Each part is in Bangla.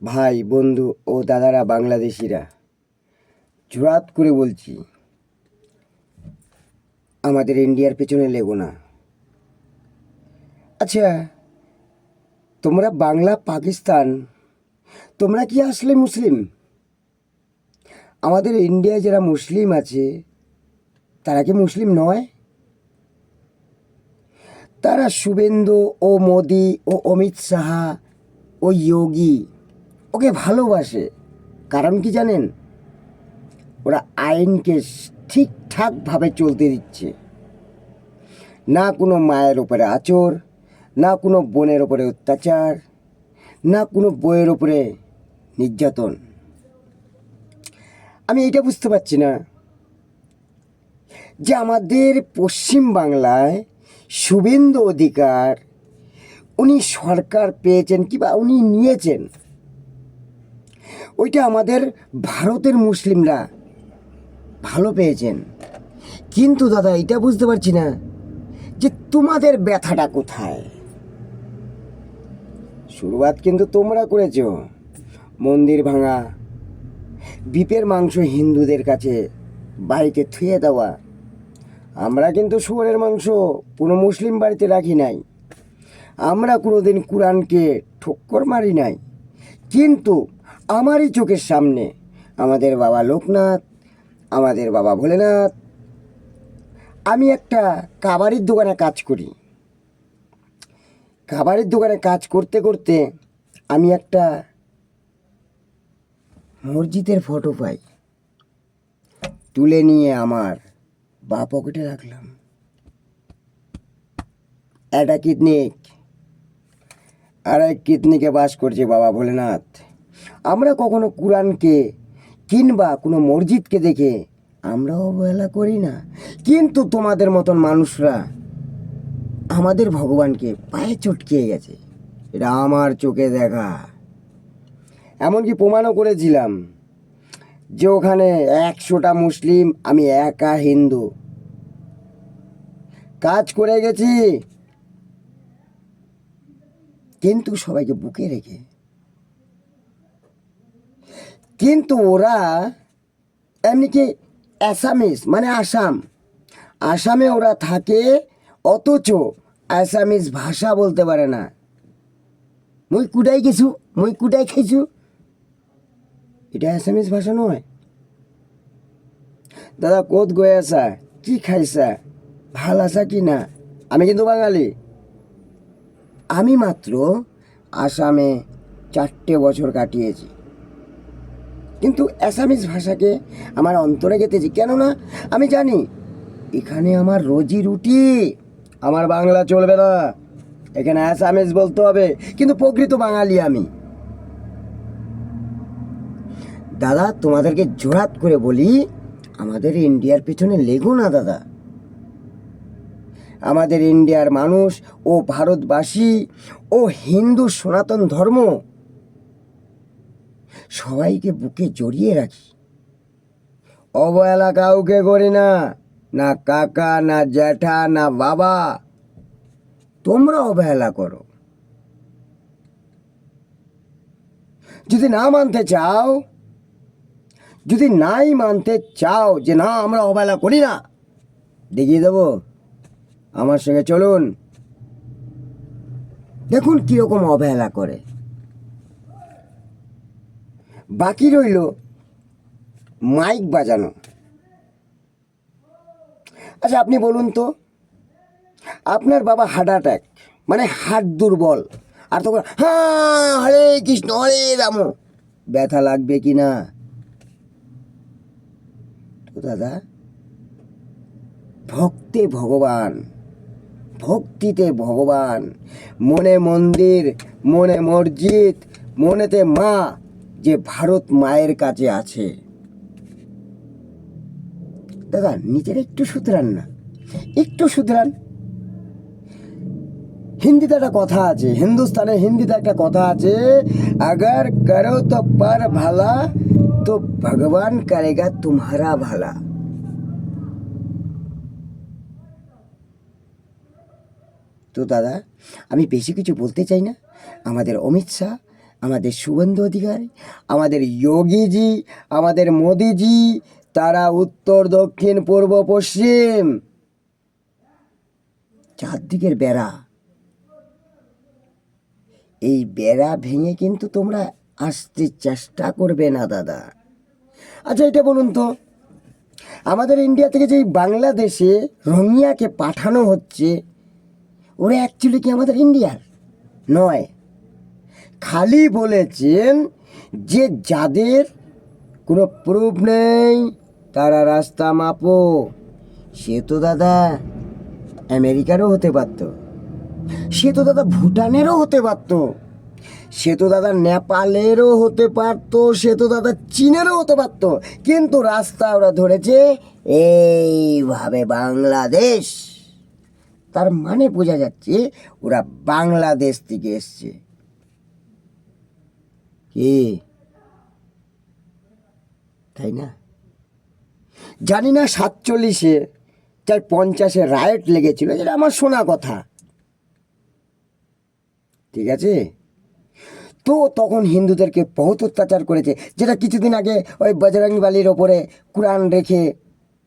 ভাই বন্ধু ও দাদারা বাংলাদেশিরা, জোরাত করে বলছি, আমাদের ইন্ডিয়ার পেছনে লেগো না। আচ্ছা, তোমরা বাংলা পাকিস্তান, তোমরা কি আসলে মুসলিম? আমাদের ইন্ডিয়ায় যারা মুসলিম আছে তারা কি মুসলিম নয়? তারা শুভেন্দু ও মোদি ও অমিত শাহা ও যোগী ওকে ভালোবাসে। কারণ কি জানেন? ওরা আইনকে ঠিকঠাকভাবে চলতে দিচ্ছে। না কোনো মায়ের ওপরে আঁচড়, না কোনো বোনের ওপরে অত্যাচার, না কোনো বইয়ের ওপরে নির্যাতন। আমি এটা বুঝতে পারছি না যে আমাদের পশ্চিম বাংলায় শুভেন্দু অধিকার উনি সরকার পেয়েছেন কিংবা উনি নিয়েছেন, ওইটা আমাদের ভারতের মুসলিমরা ভালো পেয়েছেন। কিন্তু দাদা, এটা বুঝতে পারছি না যে তোমাদের ব্যথাটা কোথায়। শুরুয়াত কিন্তু তোমরা করেছ, মন্দির ভাঙা, বিপের মাংস হিন্দুদের কাছে বাড়িতে থুয়ে দেওয়া। আমরা কিন্তু শুয়োরের মাংস কোনো মুসলিম বাড়িতে রাখি নাই। আমরা কোনোদিন কোরআনকে ঠক্কর মারি নাই। কিন্তু আমারই চোখের সামনে আমাদের বাবা লোকনাথ, আমাদের বাবা ভোলেনাথ, আমি একটা কাবাডির দোকানে কাজ করি। খাবারের দোকানে কাজ করতে করতে আমি একটা মসজিদের ফটো পাই, তুলে নিয়ে আমার বা পকেটে রাখলাম। একটা কিডনিক আর এক কিডনিকে বাস করছে বাবা ভোলেনাথ। আমরা কখনো কোরআনকে কিংবা কোনো মসজিদকে দেখে আমরাও অবহেলা করি না। কিন্তু তোমাদের মতন মানুষরা আমাদের ভগবানকে পায়ে চটকিয়ে গেছে, এটা আমার চোখে দেখা। এমনকি প্রমাণও করেছিলাম যে ওখানে 100টা মুসলিম, আমি একা হিন্দু, কাজ করে গেছি। কিন্তু সবাইকে বুকে রেখে। কিন্তু ওরা এমনি কি অ্যাসামিস মানে আসামে ওরা থাকে, অথচ অ্যাসামিস ভাষা বলতে পারে না। মুই কুটাই গেছু, মুই কুটাই খাইছু, এটা অ্যাসামিস ভাষা নয়। দাদা কোত গয়ে আসা, কি খাইছা, ভাল আসা কি না? আমি কিন্তু বাঙালি। আমি মাত্র আসামে 4টে বছর কাটিয়েছি, কিন্তু অ্যাসামিস ভাষাকে আমার অন্তরে গেঁথেছি। কেননা আমি জানি এখানে আমার রুজি রুটি, আমার বাংলা চলবে না, এখানে অ্যাসামিস বলতে হবে। কিন্তু প্রকৃত বাঙালি আমি। দাদা, তোমাদেরকে জোরাত করে বলি, আমাদের ইন্ডিয়ার পেছনে লেগো না দাদা। আমাদের ইন্ডিয়ার মানুষ ও ভারতবাসী ও হিন্দু সনাতন ধর্ম সবাইকে বুকে জড়িয়ে রাখি। অবহেলা কাউকে করি না, না কাকা, না জ্যাঠা, না বাবা। তোমরা অবহেলা করো। যদি না মানতে চাও, যদি নাই মানতে চাও যে না আমরা অবহেলা করি না, দেখিয়ে দেবো। আমার সঙ্গে চলুন, দেখুন কীরকম অবহেলা করে। বাকি রইল মাইক বাজানো। আচ্ছা, আপনি বলুন তো, আপনার বাবা হার্ট অ্যাটাক মানে হার্ট দুর্বল, আর তখন হ্যাঁ হরে কৃষ্ণ হরে রাম, ব্যথা লাগবে কি না? তো দাদা, ভক্তে ভগবান, ভক্তিতে ভগবান, মনে মন্দির, মনে মসজিদ, মনেতে মা, যে ভারত মায়ের কাছে আছে। দাদা, নিজের একটু শুধরান না, একটু শুধরান। হিন্দিতে একটা কথা আছে, হিন্দুস্তানে হিন্দিতে একটা কথা আছে, अगर करो तो पर भला तो भगवान करेगा तुम्हारा भला। তো দাদা, আমি বেশি কিছু বলতে চাই না। আমাদের অমিত শাহ, আমাদের শুভেন্দু অধিকারী, আমাদের যোগীজি, আমাদের মোদিজি, তারা উত্তর দক্ষিণ পূর্ব পশ্চিম চারদিকের বেড়া, এই বেড়া ভেঙে কিন্তু তোমরা আসতে চেষ্টা করবে না দাদা। আচ্ছা এটা বলুন তো, আমাদের ইন্ডিয়া থেকে যে বাংলাদেশে রোহিঙ্গাকে পাঠানো হচ্ছে, ওরা অ্যাকচুয়ালি কি আমাদের ইন্ডিয়ার নয়। খালি বলেছেন যে যাদের কোনো প্রুফ নেই তারা রাস্তা মাপো। সে তো দাদা আমেরিকারও হতে পারত, সে তো দাদা ভুটানেরও হতে পারত, সে তো দাদা নেপালেরও হতে পারতো, সে তো দাদা চীনেরও হতে পারতো, কিন্তু রাস্তা ওরা ধরেছে এইভাবে বাংলাদেশ। তার মানে বোঝা যাচ্ছে ওরা বাংলাদেশ থেকে এসছে। কি তাই না? জানি না 47-এ চাই 50-এ রায়ট লেগেছিল, যেটা আমার শোনা কথা, ঠিক আছে? তো তখন হিন্দুদেরকে বহুত অত্যাচার করেছে, যেটা কিছুদিন আগে ওই বজরংবলীর ওপরে কোরআন রেখে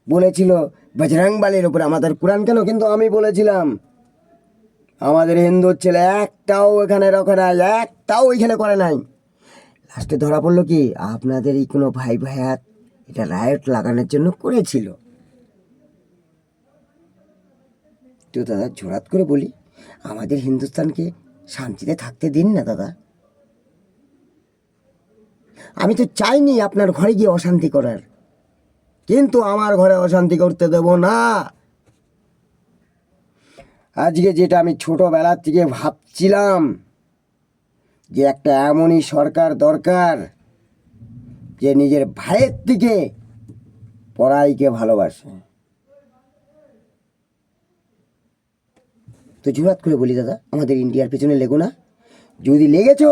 বলেছিল বজরংবলীর ওপরে আমাদের কোরআন কেন, কিন্তু আমি বলেছিলাম আমাদের হিন্দুর ছেলে একটাও এখানে রখে নাই, একটাও ওইখানে করে নাই। লাস্টে ধরা পড়লো কি আপনাদেরই কোনো ভাই ভাইয়াত এটা রায়ট লাগানোর জন্য করেছিল। তো দাদা জোরাত করে বলি, আমাদের হিন্দুস্তানকে শান্তিতে থাকতে দিন না দাদা। আমি তো চাইনি আপনার ঘরে গিয়ে অশান্তি করার, কিন্তু আমার ঘরে অশান্তি করতে দেব না। আজকে যেটা আমি ছোটোবেলা থেকে ভাবছিলাম যে একটা এমনই সরকার দরকার যে নিজের ভাইয়ের থেকে পড়াইকে ভালোবাসে। তো জোরাত করে বলি দাদা, আমাদের ইন্ডিয়ার পেছনে লেগো না। যদি লেগেছো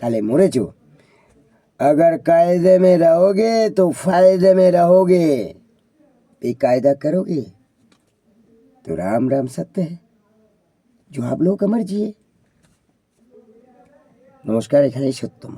তাহলে মরেছো। अगर कायदे में रहोगे तो फायदे में रहोगे, बेकायदा करोगे तो राम राम सत्य है, जो आप लोगों का मर्जी है। नमस्कार, এখানেই সত্যম।